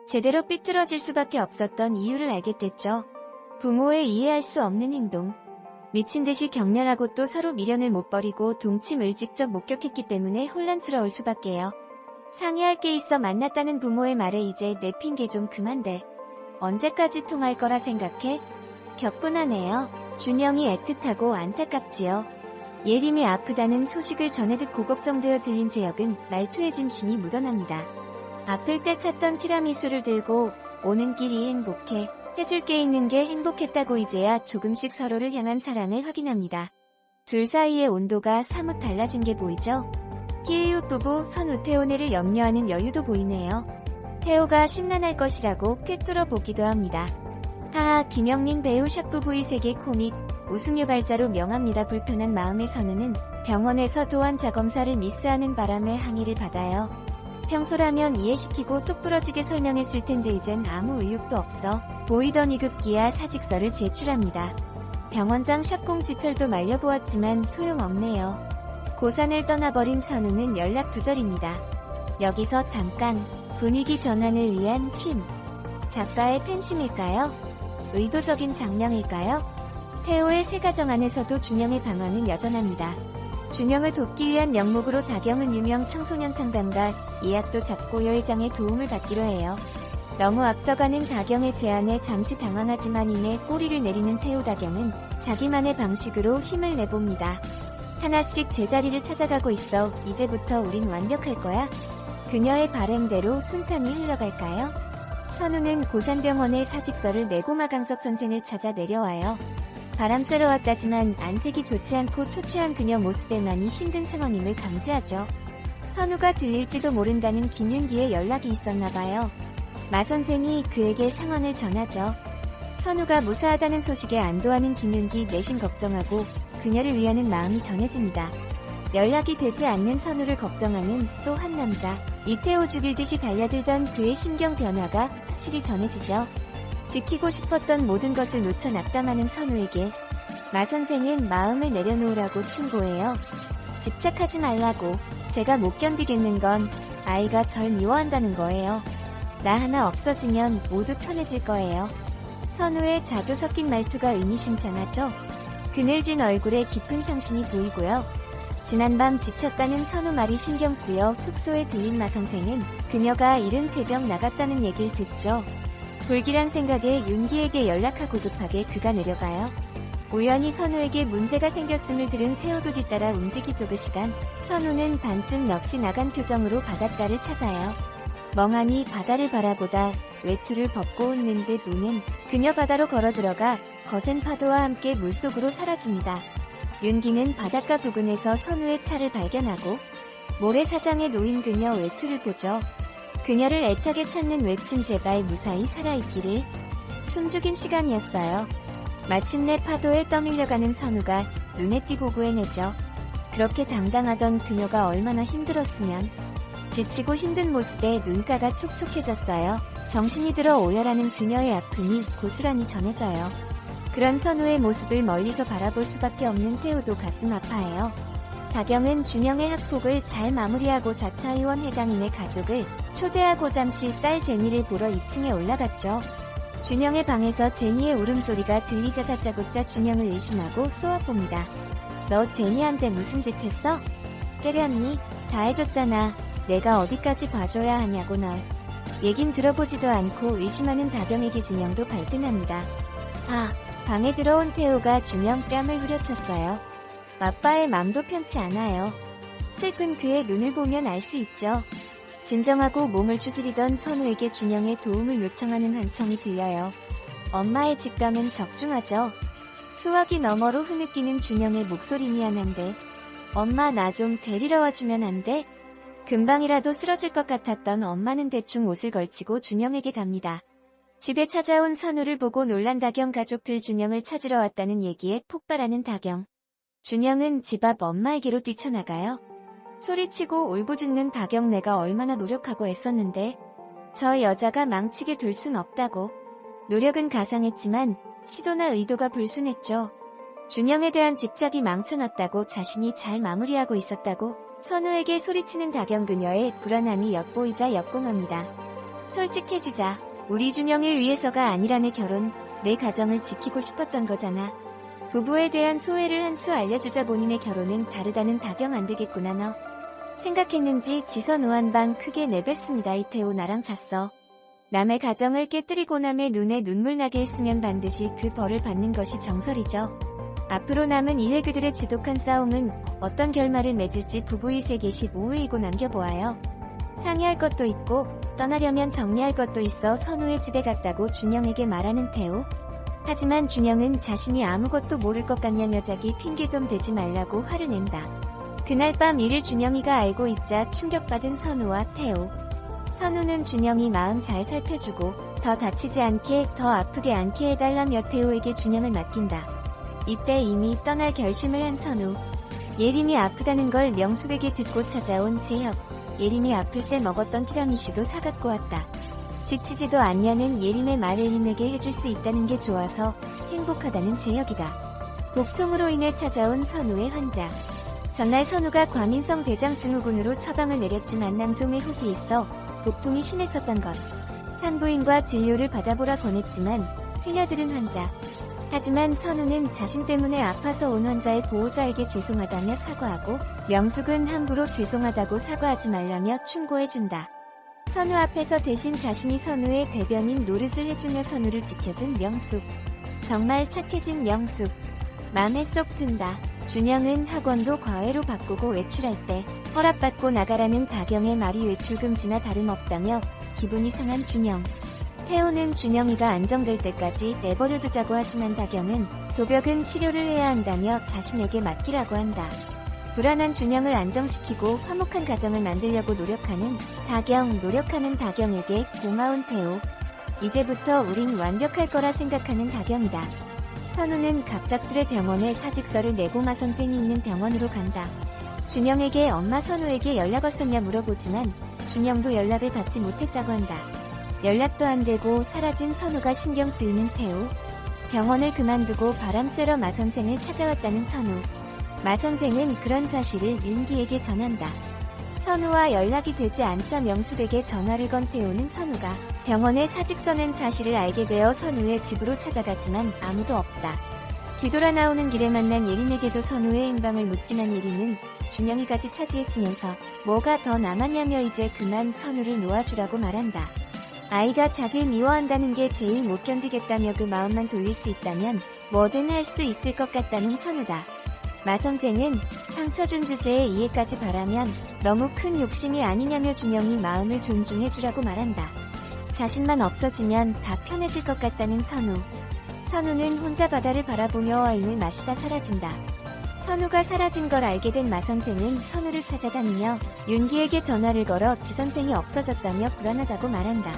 제대로 삐뚤어질 수밖에 없었던 이유를 알게 됐죠. 부모의 이해할 수 없는 행동. 미친듯이 격렬하고 또 서로 미련을 못 버리고 동침을 직접 목격했기 때문에 혼란스러울 수밖에요. 상의할 게 있어 만났다는 부모의 말에 이제 내 핑계 좀 그만대. 언제까지 통할 거라 생각해? 격분하네요. 준영이 애틋하고 안타깝지요. 예림이 아프다는 소식을 전해 듣고 걱정되어 들린 재혁은 말투에 진심이 묻어납니다. 아플 때 찾던 티라미수를 들고 오는 길이 행복해. 해줄 게 있는 게 행복했다고 이제야 조금씩 서로를 향한 사랑을 확인합니다. 둘 사이의 온도가 사뭇 달라진 게 보이죠? 희이웃 부부 선우태오네를 염려하는 여유도 보이네요. 태오가 심란할 것이라고 꿰뚫어 보기도 합니다. 하하, 김영민 배우 샵부부의 세계 코믹 웃음 유발자로 명합니다. 불편한 마음의 선우는 병원에서 도안 자검사를 미스하는 바람에 항의를 받아요. 평소라면 이해시키고 똑부러지게 설명했을 텐데 이젠 아무 의욕도 없어 보이더니 급기야 사직서를 제출합니다. 병원장 샵공지철도 말려보았지만 소용없네요. 고산을 떠나버린 선우는 연락 두절입니다. 여기서 잠깐 분위기 전환을 위한 쉼. 작가의 팬심일까요? 의도적인 장명일까요? 태호의 새 가정 안에서도 준영의 방황은 여전합니다. 준영을 돕기 위한 명목으로 다경은 유명 청소년 상담가 이학도 잡고 여회장의 도움을 받기로 해요. 너무 앞서가는 다경의 제안에 잠시 당황하지만 이내 꼬리를 내리는 태호. 다경은 자기만의 방식으로 힘을 내봅니다. 하나씩 제자리를 찾아가고 있어. 이제부터 우린 완벽할 거야. 그녀의 바램대로 순탄히 흘러갈까요? 선우는 고산병원에 사직서를 내고 마강석 선생을 찾아 내려와요. 바람 쐬러 왔다지만 안색이 좋지 않고 초췌한 그녀 모습에 많이 힘든 상황임을 감지하죠. 선우가 들릴지도 모른다는 김윤기의 연락이 있었나봐요. 마 선생이 그에게 상황을 전하죠. 선우가 무사하다는 소식에 안도하는 김윤기 내심 걱정하고 그녀를 위하는 마음이 전해집니다. 연락이 되지 않는 선우를 걱정하는 또 한 남자. 이태호 죽일 듯이 달려들던 그의 심경 변화가 확실히 전해지죠. 지키고 싶었던 모든 것을 놓쳐 낙담하는 선우에게 마 선생은 마음을 내려놓으라고 충고해요. 집착하지 말라고. 제가 못 견디겠는 건 아이가 절 미워한다는 거예요. 나 하나 없어지면 모두 편해질 거예요. 선우의 자주 섞인 말투가 의미심장하죠. 그늘진 얼굴에 깊은 상심이 보이고요. 지난밤 지쳤다는 선우 말이 신경 쓰여 숙소에 들린 마 선생은 그녀가 이른 새벽 나갔다는 얘기를 듣죠. 불길한 생각에 윤기에게 연락하고 급하게 그가 내려가요. 우연히 선우에게 문제가 생겼음을 들은 태호도 뒤따라 움직이죠. 그 시간 선우는 반쯤 넋이 나간 표정으로 바닷가를 찾아요. 멍하니 바다를 바라보다 외투를 벗고 웃는 듯 우는 그녀. 바다로 걸어 들어가 거센 파도와 함께 물속으로 사라집니다. 윤기는 바닷가 부근에서 선우의 차를 발견하고 모래사장에 놓인 그녀 외투를 보죠. 그녀를 애타게 찾는 외침. 제발 무사히 살아있기를. 숨죽인 시간이었어요. 마침내 파도에 떠밀려가는 선우가 눈에 띄고 구해내죠. 그렇게 당당하던 그녀가 얼마나 힘들었으면. 지치고 힘든 모습에 눈가가 촉촉해졌어요. 정신이 들어 오열하는 그녀의 아픔이 고스란히 전해져요. 그런 선우의 모습을 멀리서 바라볼 수밖에 없는 태호도 가슴 아파해요. 다경은 준영의 학폭을 잘 마무리하고 자차 의원 해당인의 가족을 초대하고 잠시 딸 제니를 보러 2층에 올라갔죠. 준영의 방에서 제니의 울음소리가 들리자 다짜고짜 준영을 의심하고 쏘아봅니다. 너 제니한테 무슨 짓 했어? 때렸니? 다 해줬잖아. 내가 어디까지 봐줘야 하냐고 널. 얘긴 들어보지도 않고 의심하는 다경에게 준영도 발끈합니다. 방에 들어온 태호가 준영 뺨을 후려쳤어요. 아빠의 맘도 편치 않아요. 슬픈 그의 눈을 보면 알 수 있죠. 진정하고 몸을 추스리던 선우에게 준영의 도움을 요청하는 한청이 들려요. 엄마의 직감은 적중하죠. 수화기 너머로 흐느끼는 준영의 목소리. 미안한데 엄마 나 좀 데리러 와주면 안 돼? 금방이라도 쓰러질 것 같았던 엄마는 대충 옷을 걸치고 준영에게 갑니다. 집에 찾아온 선우를 보고 놀란 다경 가족들. 준영을 찾으러 왔다는 얘기에 폭발하는 다경. 준영은 집 앞 엄마에게로 뛰쳐나가요. 소리치고 울부짖는 다경. 내가 얼마나 노력하고 애썼는데 저 여자가 망치게 둘 순 없다고. 노력은 가상했지만 시도나 의도가 불순했죠. 준영에 대한 집착이 망쳐놨다고. 자신이 잘 마무리하고 있었다고. 선우에게 소리치는 다경. 그녀의 불안함이 엿보이자 역공합니다. 솔직해지자. 우리 준영을 위해서가 아니라 내 결혼, 내 가정을 지키고 싶었던 거잖아. 부부에 대한 소회를 한 수 알려주자. 본인의 결혼은 다르다는 다경. 안 되겠구나 너. 생각했는지 지선 우한방 크게 내뱉습니다. 이태호 나랑 잤어. 남의 가정을 깨뜨리고 남의 눈에 눈물 나게 했으면 반드시 그 벌을 받는 것이 정설이죠. 앞으로 남은 이해 그들의 지독한 싸움은 어떤 결말을 맺을지 부부의 세계 15회이고 남겨보아요. 상의할 것도 있고 떠나려면 정리할 것도 있어 선우의 집에 갔다고 준영에게 말하는 태호. 하지만 준영은 자신이 아무것도 모를 것 같냐며 자기 핑계 좀 대지 말라고 화를 낸다. 그날 밤 일을 준영이가 알고 있자 충격받은 선우와 태호. 선우는 준영이 마음 잘 살펴주고 더 다치지 않게 더 아프게 않게 해달라며 태호에게 준영을 맡긴다. 이때 이미 떠날 결심을 한 선우. 예림이 아프다는 걸 명숙에게 듣고 찾아온 재혁. 예림이 아플 때 먹었던 티라미슈도 사갖고 왔다. 지치지도 않냐는 예림의 말 예림에게 해줄 수 있다는 게 좋아서 행복하다는 재혁이다. 복통으로 인해 찾아온 선우의 환자. 전날 선우가 과민성 대장 증후군으로 처방을 내렸지만 낭종의 혹이 있어 복통이 심했었던 것. 산부인과 진료를 받아보라 권했지만 흘려들은 환자. 하지만 선우는 자신 때문에 아파서 온 환자의 보호자에게 죄송하다며 사과하고 명숙은 함부로 죄송하다고 사과하지 말라며 충고해준다. 선우 앞에서 대신 자신이 선우의 대변인 노릇을 해주며 선우를 지켜준 명숙. 정말 착해진 명숙. 맘에 쏙 든다. 준영은 학원도 과외로 바꾸고 외출할 때 허락받고 나가라는 다경의 말이 외출 금지나 다름없다며 기분이 상한 준영. 태호는 준영이가 안정될 때까지 내버려 두자고 하지만 다경은 도벽은 치료를 해야 한다며 자신에게 맡기라고 한다. 불안한 준영을 안정시키고 화목한 가정을 만들려고 노력하는 다경. 노력하는 다경에게 고마운 태호. 이제부터 우린 완벽할 거라 생각하는 다경이다. 선우는 갑작스레 병원에 사직서를 내고 마 선생이 있는 병원으로 간다. 준영에게 엄마 선우에게 연락 왔었냐 물어보지만 준영도 연락을 받지 못했다고 한다. 연락도 안 되고 사라진 선우가 신경 쓰이는 태호. 병원을 그만두고 바람 쐬러 마 선생을 찾아왔다는 선우. 마 선생은 그런 사실을 윤기에게 전한다. 선우와 연락이 되지 않자 명숙에게 전화를 건 태호는 선우가 병원에 사직서 낸 사실을 알게 되어 선우의 집으로 찾아가지만 아무도 없다. 뒤돌아 나오는 길에 만난 예림에게도 선우의 행방을 묻지만 예림은 준영이까지 차지했으면서 뭐가 더 남았냐며 이제 그만 선우를 놓아주라고 말한다. 아이가 자기를 미워한다는 게 제일 못 견디겠다며 그 마음만 돌릴 수 있다면 뭐든 할 수 있을 것 같다는 선우다. 마 선생은 상처 준 주제에 이해까지 바라면 너무 큰 욕심이 아니냐며 준영이 마음을 존중해주라고 말한다. 자신만 없어지면 다 편해질 것 같다는 선우. 선우는 혼자 바다를 바라보며 와인을 마시다 사라진다. 선우가 사라진 걸 알게 된 마 선생은 선우를 찾아다니며 윤기에게 전화를 걸어 지 선생이 없어졌다며 불안하다고 말한다.